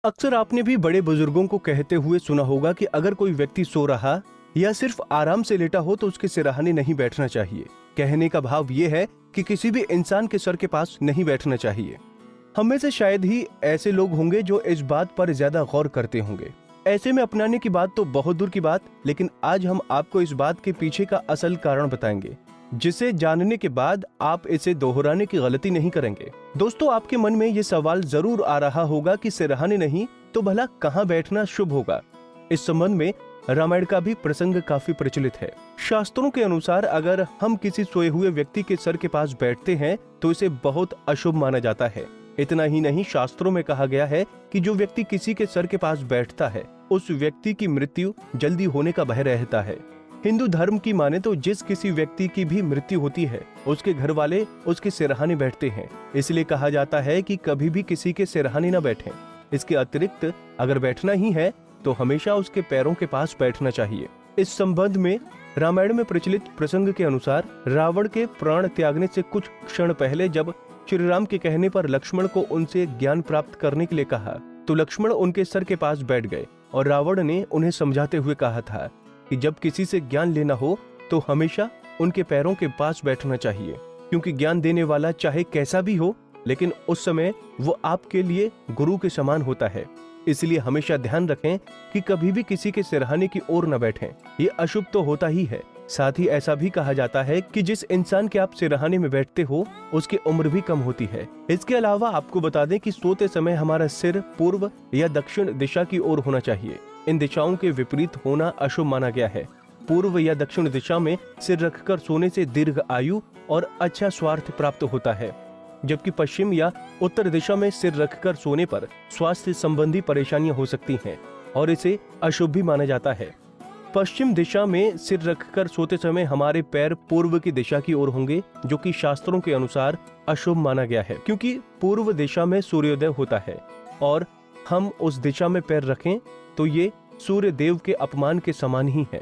अक्सर आपने भी बड़े बुजुर्गों को कहते हुए सुना होगा कि अगर कोई व्यक्ति सो रहा या सिर्फ आराम से लेटा हो तो उसके सिरहाने नहीं बैठना चाहिए। कहने का भाव ये है कि किसी भी इंसान के सर के पास नहीं बैठना चाहिए। हम में से शायद ही ऐसे लोग होंगे जो इस बात पर ज्यादा गौर करते होंगे। ऐसे में अपनाने की बात तो बहुत दूर की बात, लेकिन आज हम आपको इस बात के पीछे का असल कारण बताएंगे, जिसे जानने के बाद आप इसे दोहराने की गलती नहीं करेंगे। दोस्तों, आपके मन में ये सवाल जरूर आ रहा होगा कि सिरहाने नहीं तो भला कहाँ बैठना शुभ होगा। इस संबंध में रामायण का भी प्रसंग काफी प्रचलित है। शास्त्रों के अनुसार अगर हम किसी सोए हुए व्यक्ति के सर के पास बैठते हैं तो इसे बहुत अशुभ माना जाता है। इतना ही नहीं, शास्त्रों में कहा गया है कि जो व्यक्ति किसी के सर के पास बैठता है उस व्यक्ति की मृत्यु जल्दी होने का भय रहता है। हिंदू धर्म की माने तो जिस किसी व्यक्ति की भी मृत्यु होती है उसके घर वाले उसके सिरहाने बैठते हैं। इसलिए कहा जाता है कि कभी भी किसी के सिरहाने न बैठें। इसके अतिरिक्त अगर बैठना ही है तो हमेशा उसके पैरों के पास बैठना चाहिए। इस संबंध में रामायण में प्रचलित प्रसंग के अनुसार रावण के प्राण त्यागने से कुछ क्षण पहले जब श्री राम के कहने पर लक्ष्मण को उनसे ज्ञान प्राप्त करने के लिए कहा तो लक्ष्मण उनके सर के पास बैठ गए और रावण ने उन्हें समझाते हुए कहा था कि जब किसी से ज्ञान लेना हो तो हमेशा उनके पैरों के पास बैठना चाहिए, क्योंकि ज्ञान देने वाला चाहे कैसा भी हो लेकिन उस समय वो आपके लिए गुरु के समान होता है। इसलिए हमेशा ध्यान रखें कि कभी भी किसी के सिरहाने की ओर न बैठें। ये अशुभ तो होता ही है, साथ ही ऐसा भी कहा जाता है कि जिस इंसान के आप सिरहाने में बैठते हो उसकी उम्र भी कम होती है। इसके अलावा आपको बता दें कि सोते समय हमारा सिर पूर्व या दक्षिण दिशा की ओर होना चाहिए। इन दिशाओं के विपरीत होना अशुभ माना गया है। पूर्व या दक्षिण दिशा में सिर रखकर सोने से दीर्घ आयु और अच्छा स्वास्थ्य प्राप्त होता है, जबकि पश्चिम या उत्तर दिशा में सिर रखकर सोने पर स्वास्थ्य संबंधी परेशानियां हो सकती हैं और इसे अशुभ भी माना जाता है। पश्चिम दिशा में सिर रखकर सोते समय हमारे पैर पूर्व की दिशा की ओर होंगे, जो कि शास्त्रों के अनुसार अशुभ माना गया है, क्योंकि पूर्व दिशा में सूर्योदय होता है और हम उस दिशा में पैर रखें तो ये सूर्य देव के अपमान के समान ही है।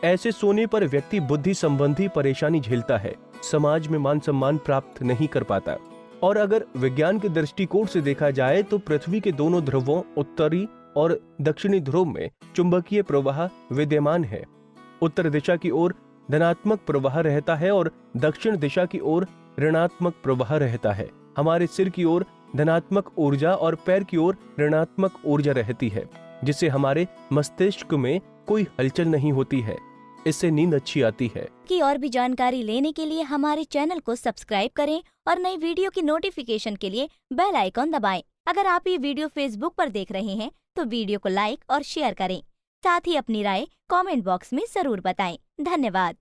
ऐसे सोने पर व्यक्ति बुद्धि संबंधी परेशानी झेलता है, समाज में मान सम्मान प्राप्त नहीं कर पाता। और अगर विज्ञान के दृष्टिकोण से देखा जाए तो पृथ्वी के दोनों ध्रुवों उत्तरी और दक्षिणी ध्रुव में चुंबकीय प्रवाह विद्यमान है। उत्तर दिशा की ओर धनात्मक प्रवाह रहता है और दक्षिण दिशा की ओर ऋणात्मक प्रवाह रहता है। हमारे सिर की ओर धनात्मक ऊर्जा और पैर की ओर ऋणात्मक ऊर्जा रहती है, जिससे हमारे मस्तिष्क में कोई हलचल नहीं होती है। इससे नींद अच्छी आती है। की और भी जानकारी लेने के लिए हमारे चैनल को सब्सक्राइब करें और नई वीडियो की नोटिफिकेशन के लिए बेल आइकॉन दबाएं। अगर आप ये वीडियो फेसबुक पर देख रहे हैं तो वीडियो को लाइक और शेयर करें। साथ ही अपनी राय कमेंट बॉक्स में जरूर बताएं। धन्यवाद।